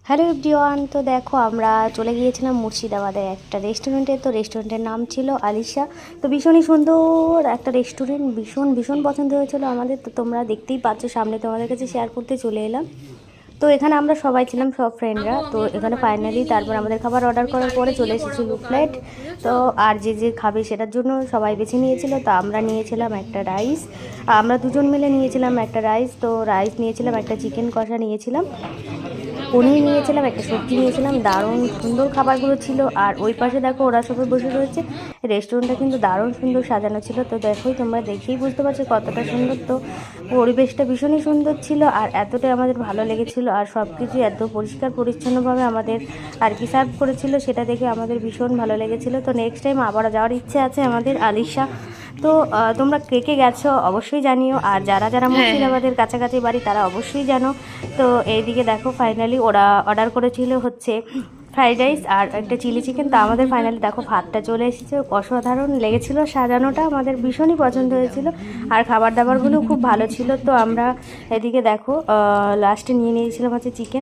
Hello everyone, তো দেখো আমরা চলে গিয়েছিলাম মুর্শিদাবাদের একটা রেস্টুরেন্টে। তো রেস্টুরেন্টের নাম ছিল আলিশা। তো ভীষণই সুন্দর একটা রেস্টুরেন্ট, ভীষণ ভীষণ পছন্দ হয়েছিল আমাদের। তো তোমরা দেখতেই পাচ্ছ, সামনে তোমাদের কাছে শেয়ার করতে চলে এলাম। তো এখানে আমরা সবাই ছিলাম, সব ফ্রেন্ডরা। তো এখানে ফাইনালি তারপর আমাদের খাবার অর্ডার করার পরে চলে এসেছিল প্লেট। তো আর যে যে খাবে সেটার জন্য সবাই বেছে নিয়েছিল। তো আমরা নিয়েছিলাম একটা রাইস, আমরা দুজন মিলে নিয়েছিলাম একটা রাইস। তো রাইস নিয়েছিলাম, একটা চিকেন কষা নিয়েছিলাম, পনির নিয়েছিলাম, একটা সবজি নিয়েছিলাম। দারুণ সুন্দর খাবারগুলো ছিল। আর ওই পাশে দেখো ওরা সবাই বসে রয়েছে। রেস্টুরেন্টটা কিন্তু দারুণ সুন্দর সাজানো ছিল। তো দেখোই তোমরা দেখেই বুঝতে পারছো কতটা সুন্দর। তো পরিবেশটা ভীষণই সুন্দর ছিল আর এতটাই আমাদের ভালো লেগেছিল। আর সব কিছু এত পরিষ্কার পরিচ্ছন্নভাবে আমাদের আর কি সার্ভ করেছিল, সেটা দেখে আমাদের ভীষণ ভালো লেগেছিল। তো নেক্সট টাইম আবার যাওয়ার ইচ্ছে আছে আমাদের আলিশা। তো তোমরা কে কে গেছো অবশ্যই জানিও। আর যারা যারা মুর্শিদাবাদের কাছাকাছি বাড়ি তারা অবশ্যই জানো। তো এইদিকে দেখো ফাইনালি ওরা অর্ডার করেছিল হচ্ছে ফ্রাইড রাইস আর একটা চিলি চিকেন। তো আমাদের ফাইনালি দেখো ভাতটা চলে এসেছে। অসাধারণ লেগেছিল, সাজানোটা আমাদের ভীষণই পছন্দ হয়েছিল। আর খাবার দাবারগুলো খুব ভালো ছিল। তো আমরা এদিকে দেখো লাস্টে নিয়ে নিয়েছিলাম হচ্ছে চিকেন।